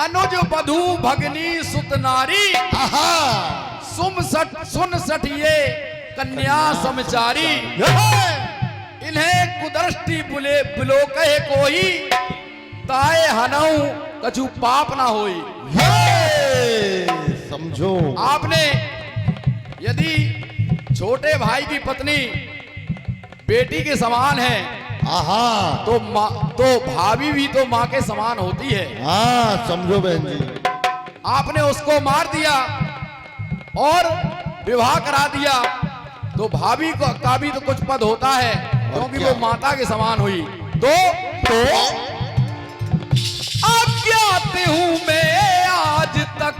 अनुज वधू भगनी सुत नारी, सुन सठिए कन्या समचारी। इन्हें कुदृष्टि बुलो कहे कोई, ताए हनऊ कछु पाप ना होई। समझो, आपने यदि छोटे भाई की पत्नी बेटी के समान है, तो भाभी भी तो माँ के समान होती है। हाँ समझो बहन जी। आपने उसको मार दिया और विवाह करा दिया, तो भाभी का भी तो कुछ पद होता है, क्योंकि वो माता के समान हुई। तो अज्ञात हूं मैं आज तक,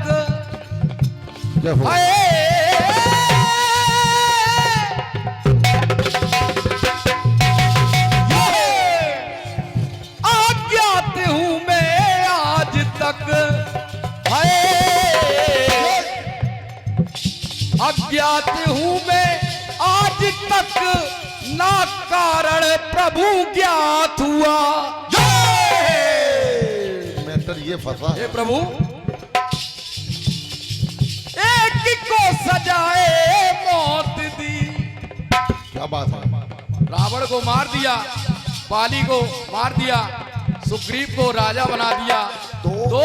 अज्ञात हूं मैं आज तक, अज्ञात हूं मैं आज तक, ना कारण प्रभु ज्ञात हुआ। मैटर ये फंसा हे प्रभु, एक को सजाए मौत दी। क्या बात है। रावण को मार दिया, बाली को मार दिया, सुग्रीव को राजा बना दिया, तो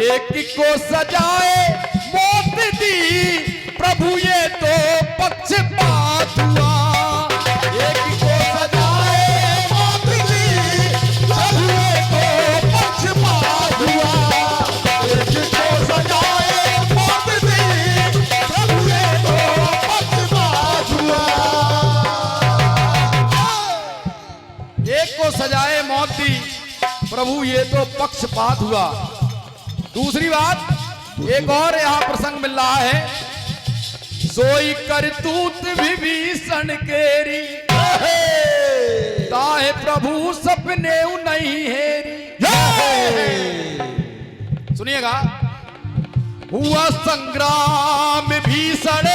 एक को सजाए मौत दी, प्रभु ये तो पक्षपात हुआ। एक को सजाए मौत दी, प्रभु ये तो पक्षपात हुआ। एक को सजाए मौत दी, प्रभु ये तो पक्षपात हुआ। एक को सजाए मौत दी, प्रभु ये तो पक्षपात हुआ। दूसरी बात, एक और यहाँ प्रसंग मिल रहा है, सोई करतूत विभीषण केरी, ताहे प्रभु सपने नहीं हेरी। सुनिएगा, हुआ संग्राम भीषण,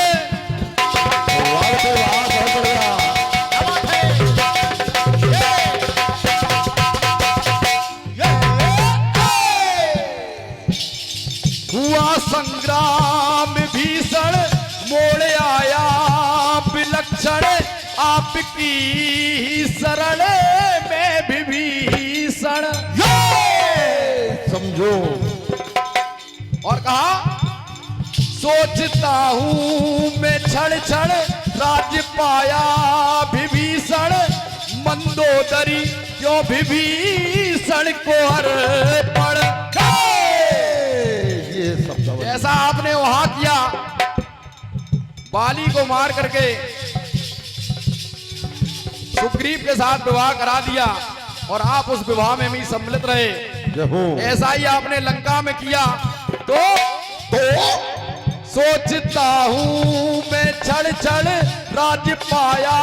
हुआ संग्राम भीषण, मोड़ आया विलक्षण, आपकी शरण में विभीषण। समझो, और कहा, सोचता हूं मैं क्षण क्षण, राज्य पाया विभीषण, मंदोदरी क्यों विभीषण को अर्पण। ऐसा आपने वहां किया, बाली को मार करके सुग्रीव के साथ विवाह करा दिया, और आप उस विवाह में भी सम्मिलित रहे। ऐसा ही आपने लंका में किया। तो सोचता हूं मैं क्षण क्षण, राज्य पाया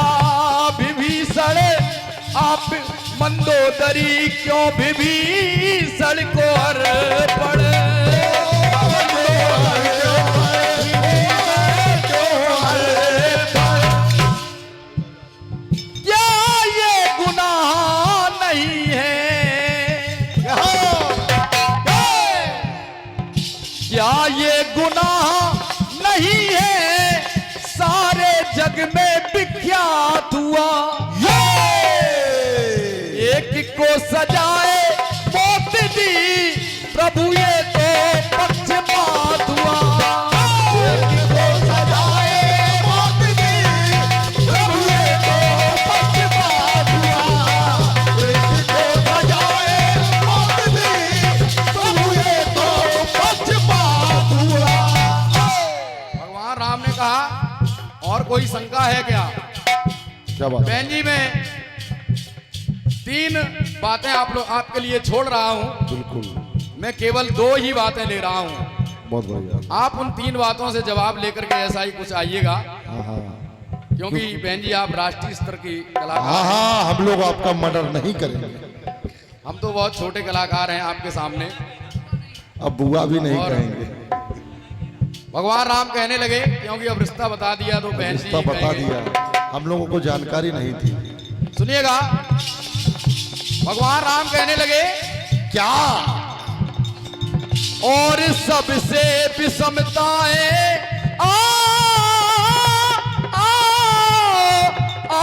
विभीषण, आप मंदोदरी क्यों विभीषण को अर्पण। क्या ये गुनाह नहीं है, सारे जग में विख्यात हुआ। एक को सजाए मौत दी, प्रभु ये तो पक्षपात हुआ। एक को सजाए मौत दी, प्रभु ये तो पक्षपात हुआ। एक को सजाए मौत दी, प्रभु ये तो पक्षपात हुआ। भगवान राम ने कहा, और कोई शंका है क्या? बहन जी, मैं 3 बातें आपके लिए छोड़ रहा हूं। बिल्कुल, मैं केवल 2 ही बातें ले रहा हूं। बहुत बढ़िया। आप उन 3 बातों से जवाब लेकर के ऐसा ही कुछ आइएगा, क्योंकि बहन जी आप राष्ट्रीय स्तर की कलाकार हैं। हम लोग आपका मर्डर नहीं करेंगे। हम तो बहुत छोटे कलाकार हैं आपके सामने। अब बुआ भी नहीं कहेंगे। भगवान राम कहने लगे, क्योंकि अब रिश्ता बता दिया तो बहन जी बता दिया, हम लोगों को जानकारी नहीं थी। सुनिएगा, भगवान राम कहने लगे, क्या और सबसे विषमताएं आ, आ, आ,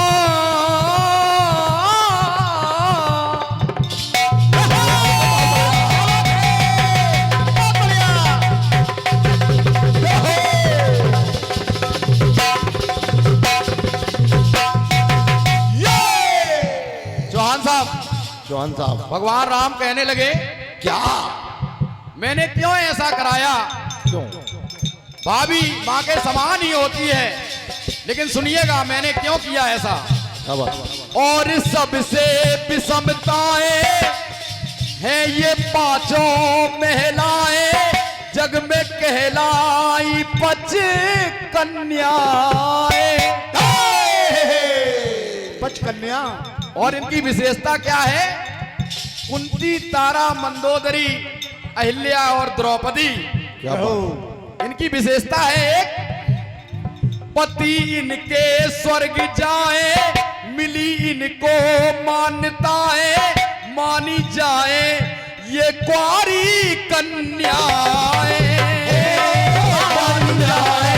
चौहान साहब भगवान राम कहने लगे, क्या मैंने क्यों ऐसा कराया? क्यों? भाभी माँ के समान ही होती है, लेकिन सुनिएगा मैंने क्यों किया ऐसा। क्या बात? और सबसे विषमताएं हैं ये पांचों महिलाएं, जग में कहलाई 5 कन्याएं। 5 कन्या। और इनकी विशेषता क्या है? कुंती, तारा, मंदोदरी, अहिल्या और द्रौपदी। क्या बात? इनकी विशेषता है, एक पति इनके स्वर्ग जाए, मिली इनको मान्यताएं, मानी जाए ये कुंवारी कन्याएं। मानी जाए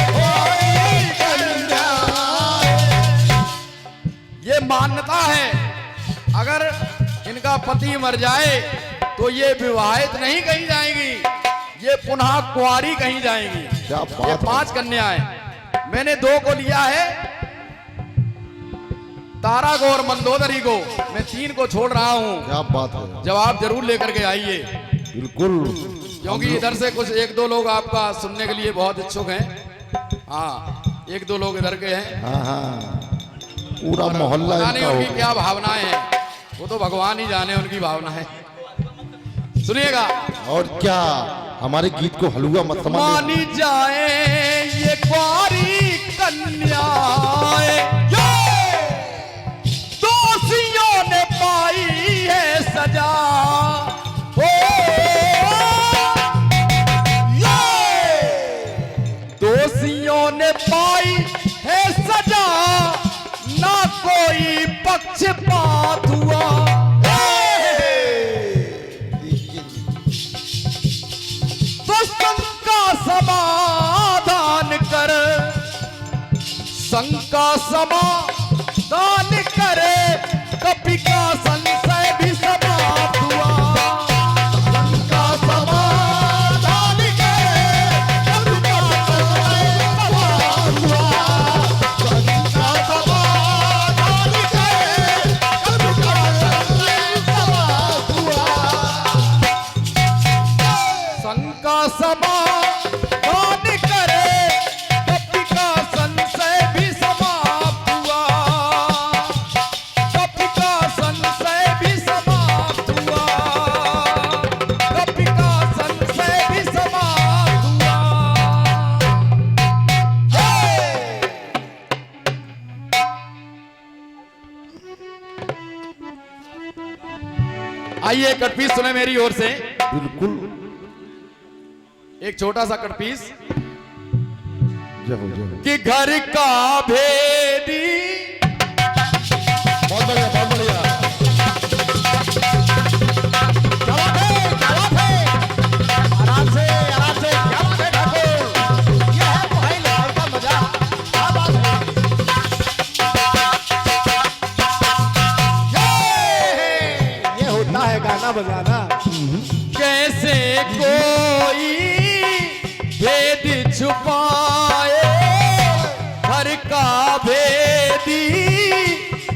कुंवारी कन्याएं। ये मान्यता है, अगर इनका पति मर जाए तो ये विवाहित नहीं कहीं जाएंगी, ये पुनः कुंवारी कहीं जाएंगी। क्या बात ये है? 5 कन्याएं, मैंने 2 को लिया है, तारा को और मंदोदरी को। मैं 3 को छोड़ रहा हूं। क्या बात है? जवाब जरूर लेकर के आइए, बिल्कुल। क्योंकि इधर से कुछ 1-2 लोग आपका सुनने के लिए बहुत इच्छुक हैं। हाँ, 1-2 लोग इधर के हैं। हाँ हाँ, पूरा मोहल्ला पता नहीं इनका उनकी हो क्या भावनाएं हैं, वो तो भगवान ही जाने उनकी भावनाएं। सुनिएगा, और क्या, हमारे गीत को हलवा मत समझ। मानी जाए ये कुंवारी कन्याएं, दोषियों ने पाई है सजा। ओ, दोषियों ने पाई है सजा, ना कोई पक्षपात हुआ। तो शंका समाधान कर, शंका समाधान करे, कपि का संशय भी समाप्त हुआ। शंका समाधान करे, कपि का संशय समाप्त हुआ। शंका समाधान करे, कपि का संशय समाप्त हुआ। शंका समाधान करे, कपि का संशय भी समाप्त हुआ। कपि का संशय भी समाप्त हुआ। कपि का संशय भी समाप्त हुआ। आइए कटपीस सुने मेरी ओर से, बिल्कुल। एक छोटा सा कटपीस। जय हो, जय हो। कि घर का भेदी, बहुत बढ़िया, बहुत बढ़िया। क्या बात है, क्या बात है, आराम से, आराम से, क्या बात है ठाकुर, ये है पढ़ाई लिखाई का मजा, क्या बात है। ये होता है गाना बजाना। कैसे कोई भेद छुपाए, घर का भेदी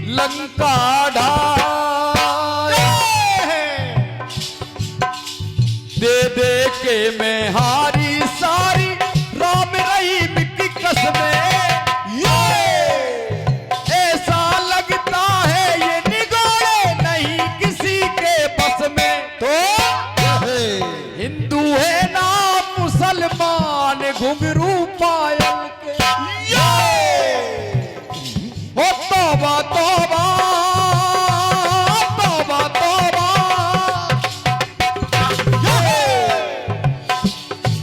लंका ढाए। दे दे के मैं हारी सारी, राम रहीम की कसमें। ऐसा लगता है ये निगोड़े नहीं किसी के बस में। तो हिंदू है ना मुसलमान, घुंघरू पायल के। ओ तौबा तौबा, तौबा तौबा,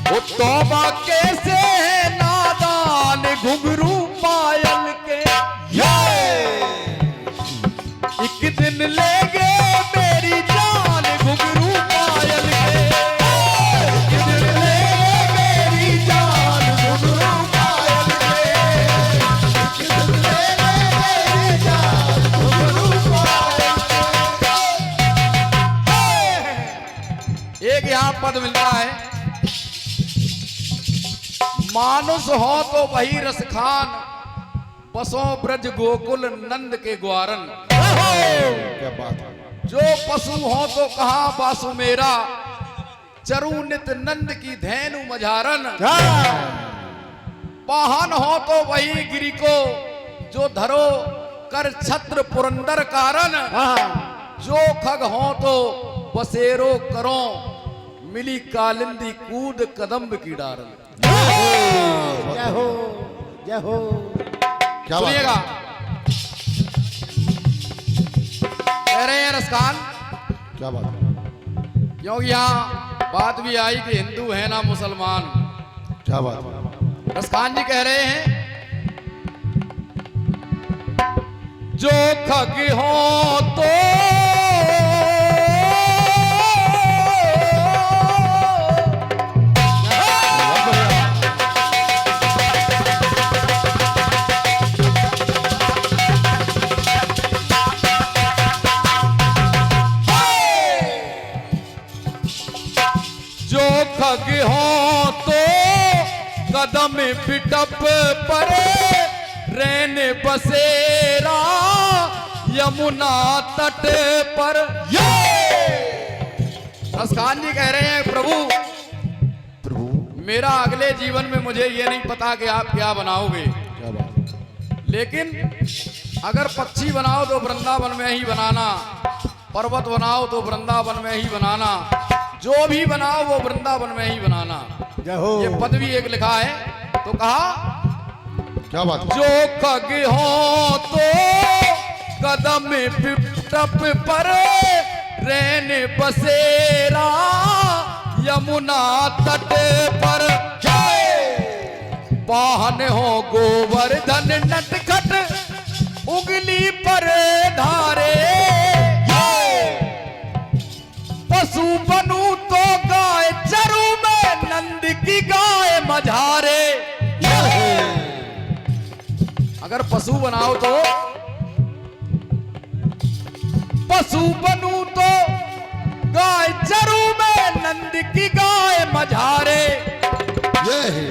ओ तौबा कैसे है नादान, घुंघरू पायल के। एक दिन लेंगे मेरी जान, घुंघरू पायल के। पद मिलता है, मानुष हो तो वही रस खान, बसों ब्रज गोकुल नंद के ग्वारन। क्या बात है। जो पशु हो तो कहा बासु मेरा, चरु नित नंद की धैनु मझारन। वाहन हो तो वही गिरि को, जो धरो कर छत्र पुरंदर कारण। जो खग हो तो बसेरो करो, मिली कालिंदी कूद कदम्ब की डारन। जय हो, जय हो। क्या बात है। सुनिएगा, कह रहे हैं रसखान, क्या बात है। क्योंकि यहाँ बात भी आई कि हिंदू है ना मुसलमान। क्या बात है। रसखान जी कह रहे हैं, जो खग हो तो खग हो तो कदम पिटप परे, रहने बसेरा यमुना तट पर। रसखान जी कह रहे हैं, प्रभु मेरा अगले जीवन में मुझे ये नहीं पता कि आप क्या बनाओगे, क्या बात है। लेकिन अगर पक्षी बनाओ तो वृंदावन में ही बनाना, पर्वत बनाओ तो वृंदावन में ही बनाना, जो भी बनाओ वो वृंदावन में ही बनाना। ये पद भी एक लिखा है, तो कहा क्या बात है। जो खग हो तो कदम पिटप पर, रहने बसेरा यमुना तट पर। वाहन हो गोवर्धन नटखट, उंगली पर धारे। पशु बनू तो गाय चरू में, नंद की गाय मझारे। अगर पशु बनाओ तो, पशु बनू तो गाय चरू में, नंद की गाय मझारे। ये है।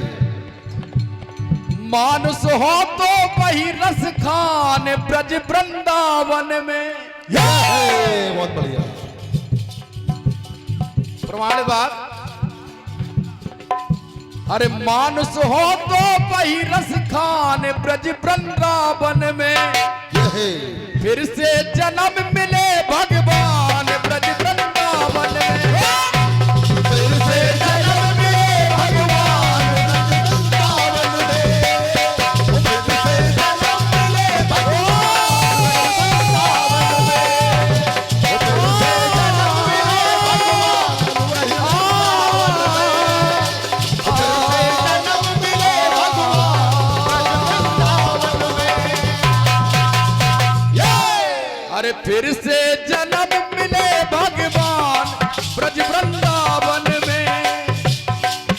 मानुष हो तो वही रस खान, ब्रज वृंदावन में। ये है। बहुत बढ़िया। प्रमाणित बात। अरे मानुष हो तो वही रस खान, ब्रज वृंदावन में। ये है। फिर से जन्म मिले भगवान, ब्रज वृंदावन में। फिर से जन्म मिले भगवान, ब्रज वृंदावन में। फिर से जन्म मिले भगवान, वृंदावन में। फिर से जन्म मिले भगवान, वृंदावन में। फिर से जन्म मिले भगवान, वृंदावन में। अरे फिर से जन्म मिले भगवान, ब्रज वृंदावन में।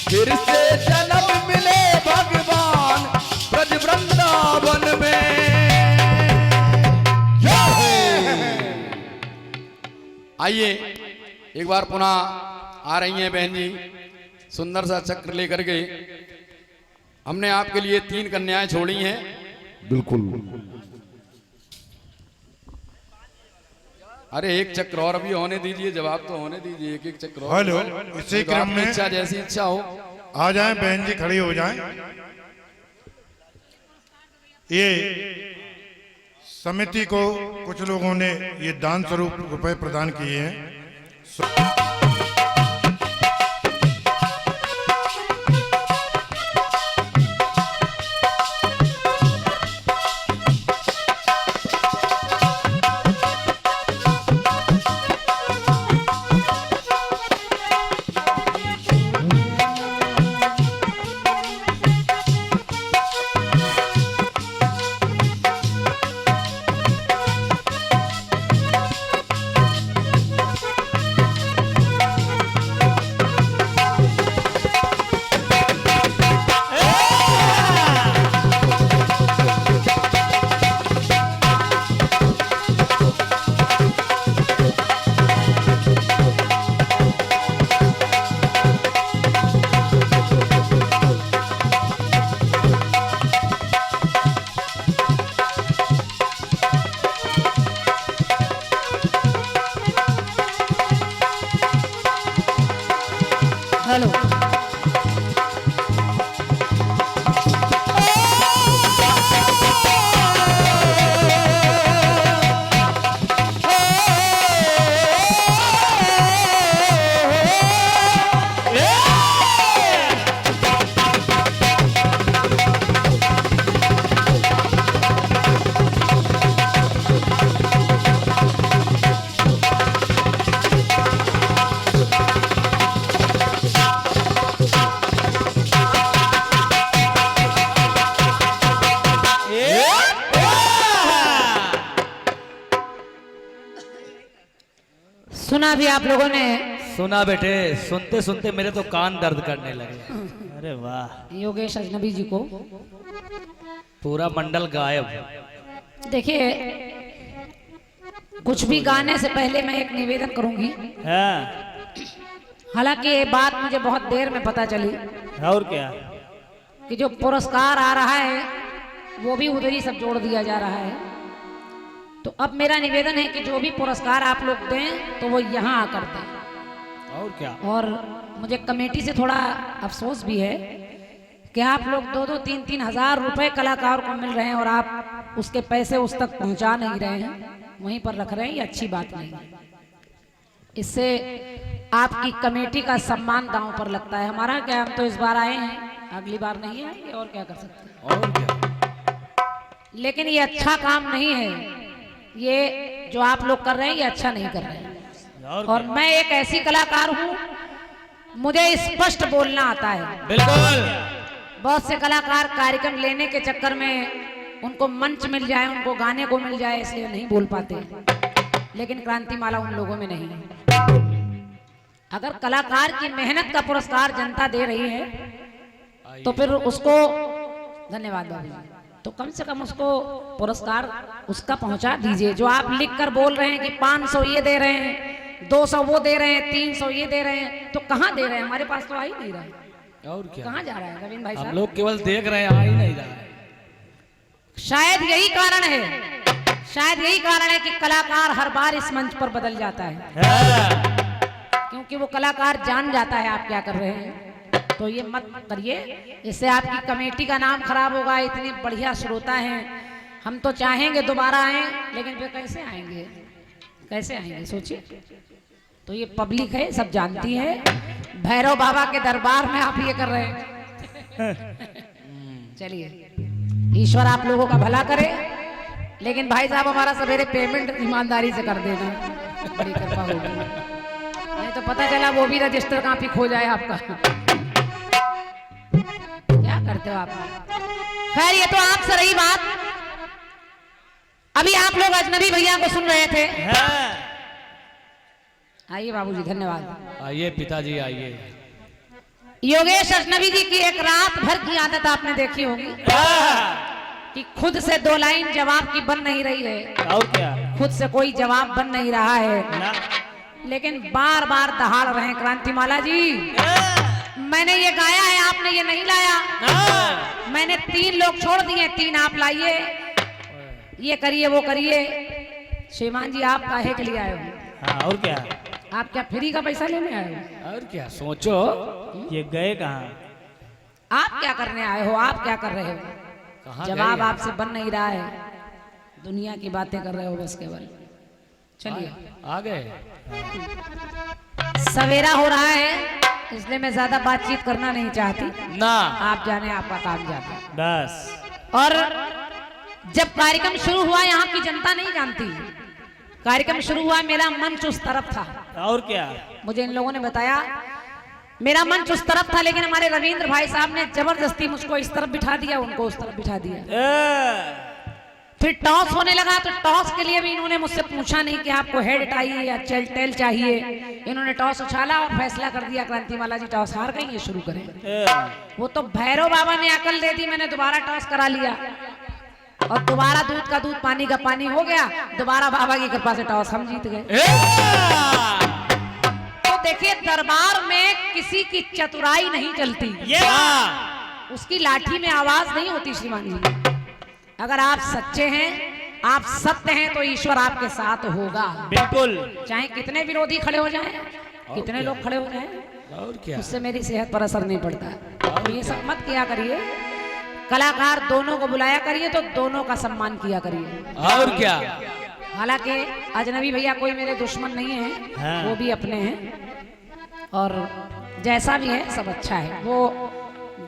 फिर से जन्म मिले भगवान, ब्रज वृंदावन में। आइए एक बार पुनः आ रही हैं बहन जी, सुंदर सा चक्र लेकर के। हमने आपके लिए 3 कन्याएं छोड़ी हैं। बिल्कुल। अरे एक चक्र और अभी होने दीजिए, जवाब तो होने दीजिए। एक चक्र और। हेलो, इसी क्रम आपकी में इच्छा, जैसी इच्छा हो। आ जाएं बहन जी, खड़ी हो जाएं। ये समिति को कुछ लोगों ने ये दान स्वरूप रुपए प्रदान किए हैं। सुना भी आप लोगों ने। सुना बेटे, सुनते सुनते मेरे तो कान दर्द करने लगे। अरे वाह। योगेश अजनबी जी को पूरा मंडल गायब। देखिए, कुछ भी गाने से पहले मैं एक निवेदन करूंगी। हाँ। हालांकि ये बात मुझे बहुत देर में पता चली और क्या? कि जो पुरस्कार आ रहा है वो भी उधर ही सब जोड़ दिया जा रहा है। तो अब मेरा निवेदन है कि जो भी पुरस्कार आप लोग दें तो वो यहाँ आकर दें। और क्या? और मुझे कमेटी से थोड़ा अफसोस भी है कि आप लोग 2-2, 3-3 हजार रुपए कलाकार को मिल रहे हैं और आप उसके पैसे उस तक पहुंचा नहीं रहे हैं, वहीं पर रख रहे हैं। ये अच्छी बात नहीं है। इससे आपकी कमेटी का सम्मान दांव पर लगता है। हमारा क्या, हम तो इस बार आए हैं, अगली बार नहीं आएंगे और क्या कर सकते हैं। और क्या? लेकिन ये अच्छा काम नहीं है। ये जो आप लोग कर रहे हैं ये अच्छा नहीं कर रहे हैं। और मैं एक ऐसी कलाकार हूँ, मुझे स्पष्ट बोलना आता है। बिल्कुल। बहुत से कलाकार कार्यक्रम लेने के चक्कर में उनको मंच मिल जाए, उनको गाने को मिल जाए, इसलिए नहीं बोल पाते। लेकिन क्रांति माला उन लोगों में नहीं है। अगर कलाकार की मेहनत का पुरस्कार जनता दे रही है तो फिर उसको, धन्यवाद बाबू, तो कम से कम उसको पुरस्कार उसका पहुंचा दीजिए। जो आप लिख कर बोल रहे हैं कि 500 ये दे रहे हैं, 200 वो दे रहे हैं, 300 ये दे रहे हैं, तो कहाँ दे रहे हैं? हमारे पास तो आ ही नहीं रहा है। और क्या? कहाँ जा रहा है रवीन भाई हम साहब? लोग केवल देख रहे हैं, आ ही नहीं रहा है। शायद यही कारण है, शायद यही कारण है कि कलाकार हर बार इस मंच पर बदल जाता है। क्योंकि वो कलाकार जान जाता है आप क्या कर रहे हैं। तो ये मत करिए, इससे आपकी कमेटी का नाम खराब होगा। इतने बढ़िया श्रोता हैं, हम तो चाहेंगे दोबारा आए, लेकिन फिर कैसे आएंगे, कैसे आएंगे सोचिए। तो ये पब्लिक है, सब जानती है। भैरव बाबा के दरबार में आप ये कर रहे हैं। चलिए, ईश्वर आप लोगों का भला करे। लेकिन भाई साहब हमारा सवेरे पेमेंट ईमानदारी से कर देना, बड़ी कृपा होगी। नहीं तो पता चला वो भी रजिस्टर कॉपी खो जाए आपका। क्या करते हो आप? खैर, ये तो आपसे रही बात। अभी आप लोग अजनबी भैया को सुन रहे थे। आइए बाबूजी, धन्यवाद। आइए पिताजी, आइए। योगेश अजनबी जी की एक रात भर की आदत आपने देखी होगी कि खुद से 2 लाइन जवाब की बन नहीं रही है। और क्या? खुद से कोई जवाब बन नहीं रहा है, ना। लेकिन बार बार दहाड़ रहे हैं। क्रांति माला जी, मैंने ये गाया है, आपने ये नहीं लाया। मैंने 3 लोग छोड़ दिए, 3 आप लाइए, ये करिए वो करिए। श्रीमान जी, आप काहे के लिए आए हो? हाँ, और क्या? आप क्या फ्री का पैसा लेने आए हो? और क्या सोचो, ये गए कहाँ? आप क्या करने आए हो? आप क्या कर रहे हो? कहाँ जवाब गए? आपसे बन नहीं रहा है, दुनिया की बातें कर रहे हो बस केवल। चलिए, आ गए। सवेरा हो रहा है, इसलिए मैं ज्यादा बातचीत करना नहीं चाहती। ना, आप जाने, आपका काम जाने। बस। और जब कार्यक्रम शुरू हुआ, यहाँ की जनता नहीं जानती, कार्यक्रम शुरू हुआ मेरा मंच उस तरफ था। और क्या? मुझे इन लोगों ने बताया मेरा मंच उस तरफ था, लेकिन हमारे रविंद्र भाई साहब ने जबरदस्ती मुझको इस तरफ बिठा दिया, उनको उस तरफ बिठा दिया। फिर टॉस होने लगा, तो टॉस के लिए भी इन्होंने मुझसे पूछा नहीं कि आपको हेड चाहिए या टेल चाहिए। इन्होंने टॉस उछाला और फैसला कर दिया क्रांति माला जी टॉस हार गई, ये शुरू करें। वो तो भैरव बाबा ने अकल दे दी, मैंने दोबारा टॉस करा लिया और दोबारा दूध का दूध पानी का पानी हो गया। दोबारा बाबा की कृपा से टॉस हम जीत गए। तो देखिए, दरबार में किसी की चतुराई नहीं चलती, उसकी लाठी में आवाज नहीं होती। श्रीमान जी, अगर आप सच्चे हैं, आप सत्य हैं, तो ईश्वर आपके साथ होगा। बिल्कुल। चाहे कितने विरोधी खड़े हो जाएं, कितने लोग खड़े हो जाएं, और क्या? उससे मेरी सेहत पर असर नहीं पड़ता। तो ये सब मत किया करिए। कलाकार दोनों को बुलाया करिए, तो दोनों का सम्मान किया करिए। और क्या? हालांकि अजनबी भैया कोई मेरे दुश्मन नहीं है, हाँ। वो भी अपने हैं और जैसा भी है सब अच्छा है। वो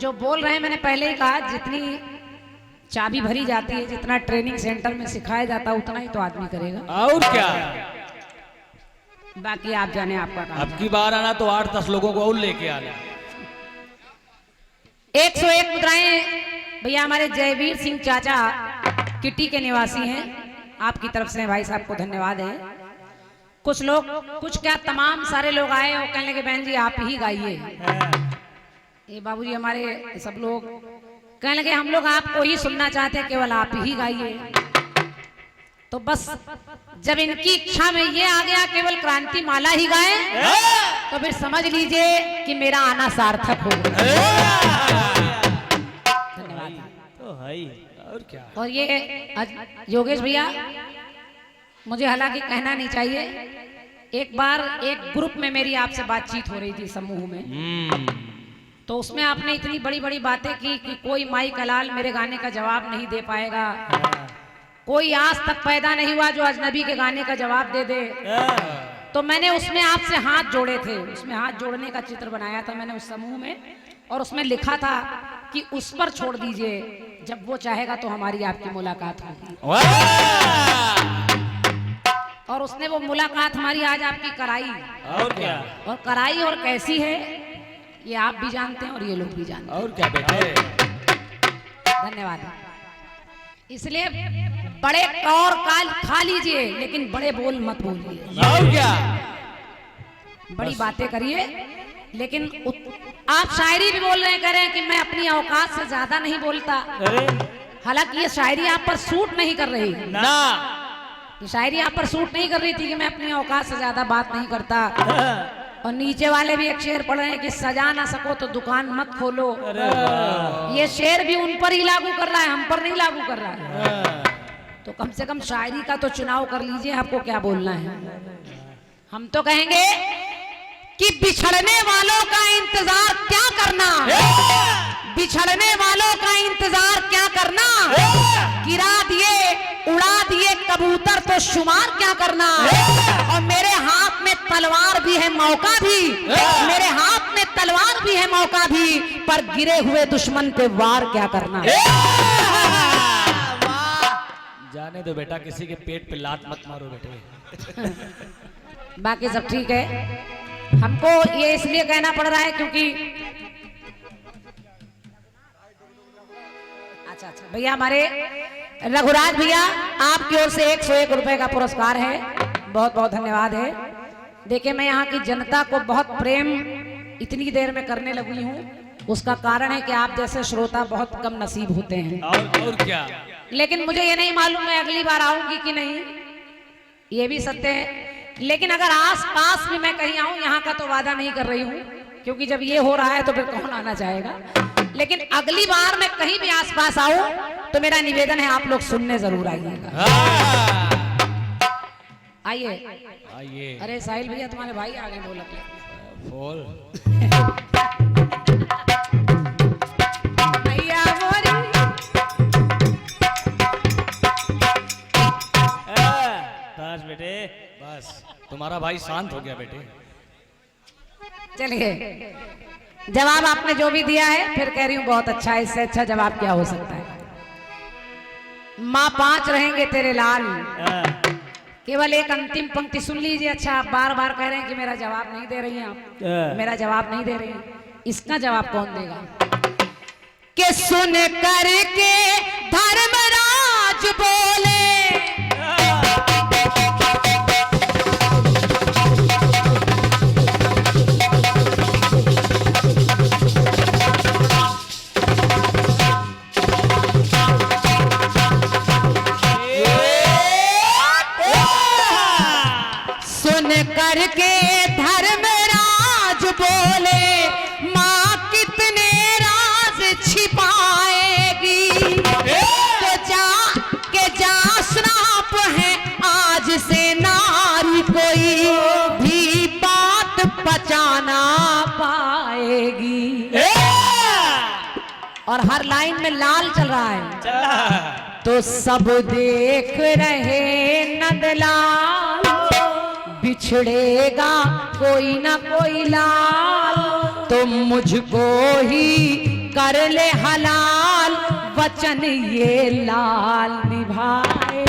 जो बोल रहे हैं, मैंने पहले ही कहा, जितनी चाबी भरी जाती है, जितना ट्रेनिंग सेंटर में सिखाया जाता है, उतना ही तो आदमी करेगा। और क्या? बाकी आप जाने, आपका काम। अब की बार आना तो 8-10 लोगों को और लेके आना। 101 मुद्राएं भैया हमारे जयवीर सिंह चाचा किटी के निवासी हैं, आपकी तरफ से भाई साहब को धन्यवाद है। कुछ लोग, कुछ क्या तमाम सारे लोग आए और कहने लगे बहन जी आप ही गाइए। ये बाबूजी हमारे सब लोग कहने लगे हम लोग आपको ही सुनना चाहते हैं, केवल आप ही गाइए। तो बस जब इनकी इच्छा में ये आ गया केवल क्रांति माला ही गाए, तो फिर समझ लीजिए कि मेरा आना सार्थक हो गया। धन्यवाद। तो है ही। और क्या। और ये योगेश भैया, मुझे हालांकि कहना नहीं चाहिए, एक बार एक ग्रुप में मेरी आपसे बातचीत हो रही थी समूह में, तो उसमें आपने इतनी बड़ी बड़ी बातें की कि कोई माई कलाल मेरे गाने का जवाब नहीं दे पाएगा, कोई आज तक पैदा नहीं हुआ जो अजनबी के गाने का जवाब दे दे। तो मैंने उसमें आपसे हाथ जोड़े थे, उसमें हाथ जोड़ने का चित्र बनाया था मैंने उस समूह में, और उसमें लिखा था कि उस पर छोड़ दीजिए, जब वो चाहेगा तो हमारी आपकी मुलाकात होगी। और उसने वो मुलाकात हमारी आज आपकी कराई। और क्या। और कराई और कैसी है ये आप भी जानते हैं और ये लोग भी जानते हैं। और क्या बेटे। धन्यवाद। इसलिए बड़े और काल खा लीजिए लेकिन बड़े बोल मत बोलिए। और क्या। बड़ी बातें करिए लेकिन आप शायरी भी बोल रहे हैं, कह रहे हैं कि मैं अपनी औकात से ज्यादा नहीं बोलता। अरे हालांकि ये शायरी आप पर सूट नहीं कर रही, ना। ये शायरी आप पर सूट नहीं कर रही थी कि मैं अपनी औकात से ज्यादा बात नहीं करता। और नीचे वाले भी एक शेर पढ़ रहे हैं कि सजा ना सको तो दुकान मत खोलो। ये शेर भी उन पर ही लागू कर रहा है, हम पर नहीं लागू कर रहा है। तो कम से कम शायरी का तो चुनाव कर लीजिए, आपको क्या बोलना है। हम तो कहेंगे कि बिछड़ने वालों का इंतजार क्या करना, बिछड़ने वालों का इंतजार क्या करना, गिरा दिए उड़ा दिए कबूतर तो शुमार क्या करना। और मेरे हाथ में तलवार भी है मौका भी, मेरे हाथ में तलवार भी है मौका भी, पर गिरे हुए दुश्मन पे वार क्या करना। जाने दो बेटा, किसी के पेट पे लात मत मारो बेटे। बाकी सब ठीक है। हमको ये इसलिए कहना पड़ रहा है क्योंकि अच्छा भैया, हमारे रघुराज भैया आपकी ओर से 101 रुपए का पुरस्कार है, बहुत बहुत धन्यवाद है। देखिए मैं यहाँ की जनता को बहुत प्रेम इतनी देर में करने लगी हूँ, उसका कारण है कि आप जैसे श्रोता बहुत कम नसीब होते हैं। और क्या। लेकिन मुझे ये नहीं मालूम मैं अगली बार आऊंगी कि नहीं, ये भी सत्य है। लेकिन अगर आस पास भी मैं कहीं आऊं, यहाँ का तो वादा नहीं कर रही हूँ क्योंकि जब ये हो रहा है तो फिर कौन आना चाहेगा। लेकिन अगली बार मैं कहीं भी आस पास आऊं तो मेरा निवेदन है आप लोग सुनने जरूर आइएगा। आइए। अरे साहिल भैया तुम्हारे भाई आ गए ढोलक लेके। बोल। भैया मोरी बस बेटे, बस तुम्हारा भाई शांत हो गया बेटे। चलिए, जवाब आपने जो भी दिया है फिर कह रही हूँ बहुत अच्छा है, इससे अच्छा जवाब क्या हो सकता है। माँ 5 रहेंगे तेरे लाल, केवल एक अंतिम पंक्ति सुन लीजिए। अच्छा आप बार बार कह रहे हैं कि मेरा जवाब नहीं दे रही हैं आप, मेरा जवाब नहीं दे रही हैं, इसका जवाब कौन देगा। कि सुन करके धर्मराज बोले, करके धर्मराज बोले, माँ कितने राज छिपाएगी। तो जा श्राप है आज से नारी कोई भी बात पचाना पाएगी। और हर लाइन में लाल चल रहा है। तो सब देख रहे नंदलाल, बिछड़ेगा कोई ना कोई लाल, तो मुझको ही कर ले हलाल, वचन ये लाल निभाए।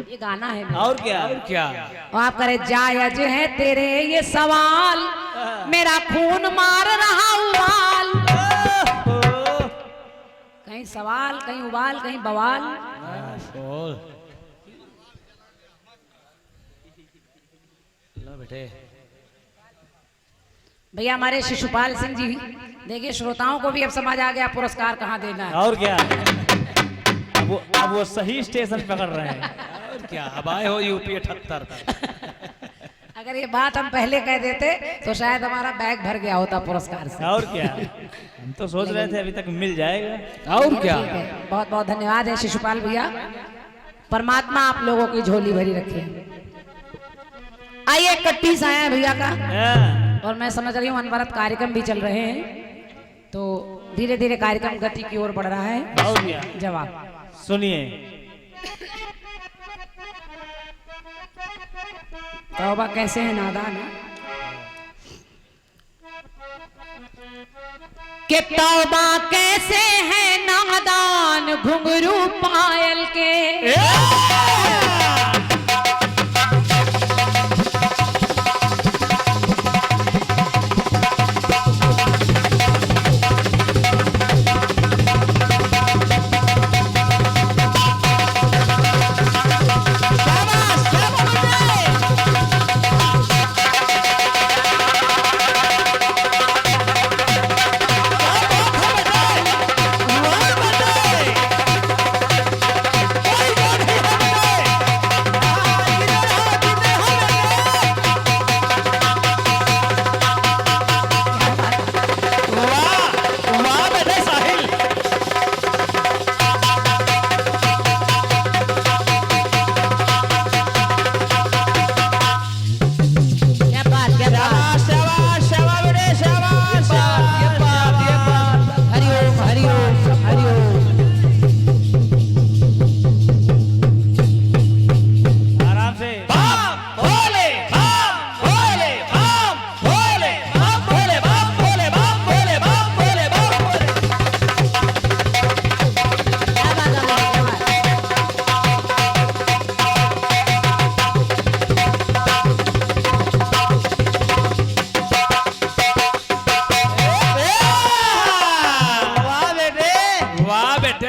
ये गाना है मेरा। और क्या। और क्या। और आप करे जायज है तेरे ये सवाल, मेरा खून मार रहा उबाल। कहीं सवाल, कहीं उबाल, कहीं बवाल। बोल। लो बेटे। भैया हमारे शिशुपाल सिंह जी, देखिए श्रोताओं को भी अब समझ आ गया पुरस्कार कहाँ देना है। और क्या, अब वो सही स्टेशन पकड़ रहे हैं। और क्या, अब आए हो यूपी 78। अगर ये बात हम पहले कह देते तो शायद हमारा बैग भर गया होता पुरस्कार से। और क्या, हम तो सोच रहे थे अभी तक मिल जाएगा। और क्या, ठीक है, बहुत बहुत धन्यवाद है शिशुपाल भैया, परमात्मा आप लोगों की झोली भरी रखे। आइए, कट्टी साया है भैया का, हाँ, और मैं समझ रही हूँ अनवरत कार्यक्रम भी चल रहे हैं, तो धीरे धीरे कार्यक्रम गति की ओर बढ़ रहा है। और क्या, जवाब सुनिए। तौबा कैसे है नादान, के तौबा कैसे है नादान घुंघरू पायल के।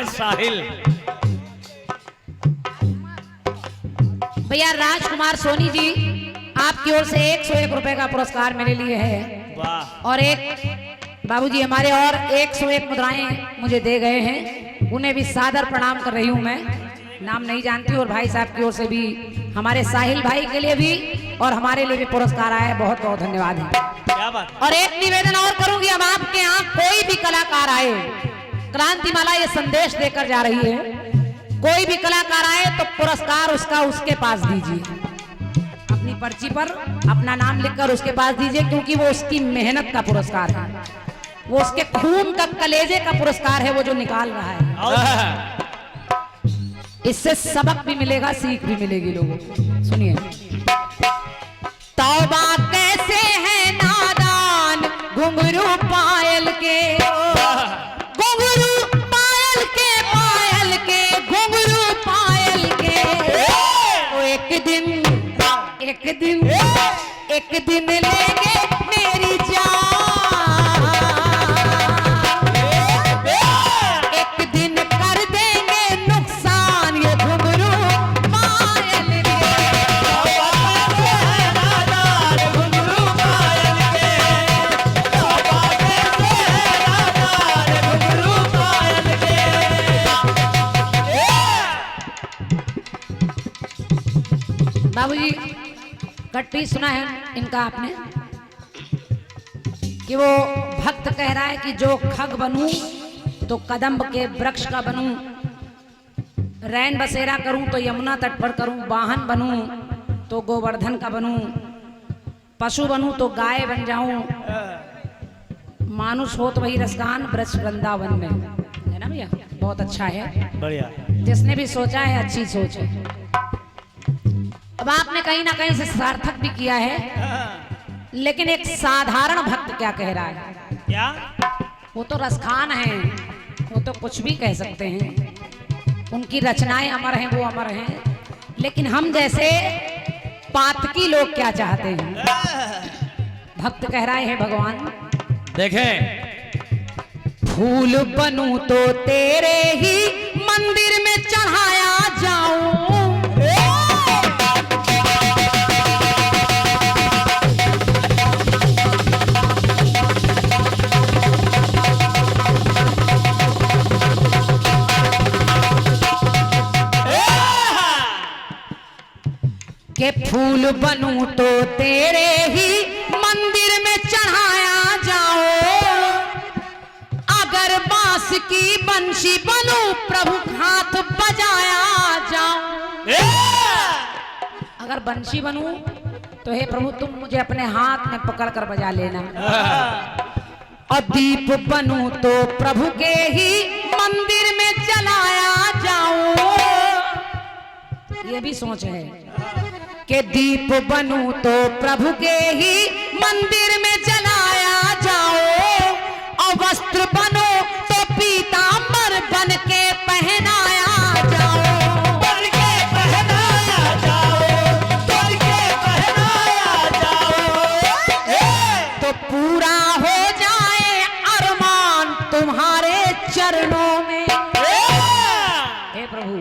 साहिल भैया राजकुमार सोनी जी, आपकी ओर से 101 रुपए का पुरस्कार मेरे लिए है, वाह, और एक बाबूजी हमारे और 101 मुद्राएं मुझे दे गए हैं, उन्हें भी सादर प्रणाम कर रही हूं मैं, नाम नहीं जानती, और भाई साहब की ओर से भी हमारे साहिल भाई के लिए भी और हमारे लिए भी पुरस्कार आया है, बहुत बहुत धन्यवाद है। क्या बात है? और एक निवेदन और करूंगी, अब आपके यहाँ कोई भी कलाकार आए, क्रांति माला ये संदेश देकर जा रही है, कोई भी कलाकार आए तो पुरस्कार उसका उसके पास दीजिए, अपनी पर्ची पर अपना नाम लिखकर उसके पास दीजिए, क्योंकि वो उसकी मेहनत का पुरस्कार है, वो उसके खून का कलेजे का पुरस्कार है, वो जो निकाल रहा है। इससे सबक भी मिलेगा, सीख भी मिलेगी लोगों को। सुनिए, तौबा कैसे है नादान घुंघरू पायल के, घुंघरू पायल के, पायल के घुंघरू पायल के, वो एक दिन लेंगे मेरी जान, एक दिन कर देंगे नुकसान ये घुंघरू पायल के। बाबूजी, कट्टी सुना है इनका आपने कि वो भक्त कह रहा है कि जो खग बनूं तो कदम्ब के वृक्ष का बनूं, रैन बसेरा करूं तो यमुना तट पर करूं, वाहन बनूं तो गोवर्धन का बनूं, पशु बनूं तो गाय बन जाऊं, मानुष हो तो वही रसगान ब्रज वृंदावन में, है ना भैया? बहुत अच्छा है, बढ़िया, जिसने भी सोचा है अच्छी सोच है। अब आपने कहीं ना कहीं से सार्थक भी किया है, लेकिन एक साधारण भक्त क्या कह रहा है? क्या? वो तो रसखान है, वो तो कुछ भी कह सकते हैं, उनकी रचनाएं अमर हैं, वो अमर हैं, लेकिन हम जैसे पातकी लोग क्या चाहते हैं? भक्त कह रहा है भगवान देखें, फूल बनूं तो तेरे ही मंदिर में चढ़ाया जाऊं, के फूल बनूं तो तेरे ही मंदिर में चढ़ाया जाओ, अगर बांस की बंशी बनूं प्रभु हाथ बजाया जाऊं। अगर बंशी बनूं तो हे प्रभु तुम मुझे अपने हाथ में पकड़कर बजा लेना, और दीप बनूं तो प्रभु के ही मंदिर में जलाया जाऊं। ये भी सोच है कि दीप बनूं तो प्रभु के ही मंदिर में जलाया जाओ, और वस्त्र बनो तो पीतांबर बन के पहनाया जाओ। बन के पहनाया जाओ, बन के पहनाया जाओ। तो पूरा हो जाए अरमान तुम्हारे चरणों में। हे प्रभु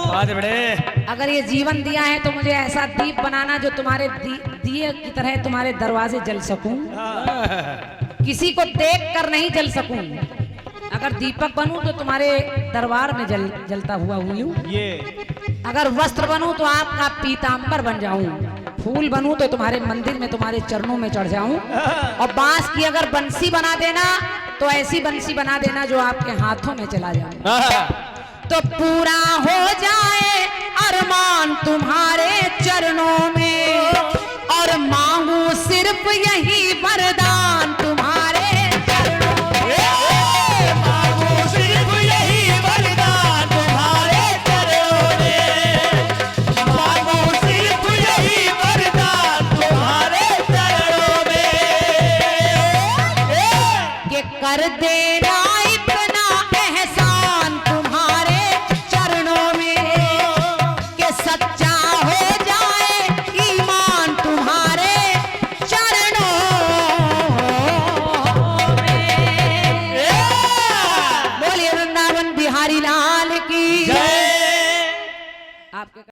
बात बड़े अगर ये जीवन दिया है तो मुझे ऐसा दीप बनाना जो तुम्हारे दिए की तरह तुम्हारे दरवाजे जल सकूं, किसी को देख कर नहीं जल सकूं। अगर दीपक बनूं तो तुम्हारे दरबार में जलता हुआ हुई हूं। ये अगर वस्त्र बनूं तो आपका पीतांबर बन जाऊं, फूल बनूं तो तुम्हारे मंदिर में तुम्हारे चरणों में चढ़ जाऊं, और बांस की अगर बंसी बना देना तो ऐसी बंसी बना देना जो आपके हाथों में चला जाए। तो पूरा हो जाए अरमान तुम्हारे चरणों में, और मांगू सिर्फ यही वरदान तुम्हारे चरणों में। मांगो सिर्फ यही वरदान तुम्हारे चरणों में, मांगो सिर्फ यही वरदान तुम्हारे चरणों में। कि कर देना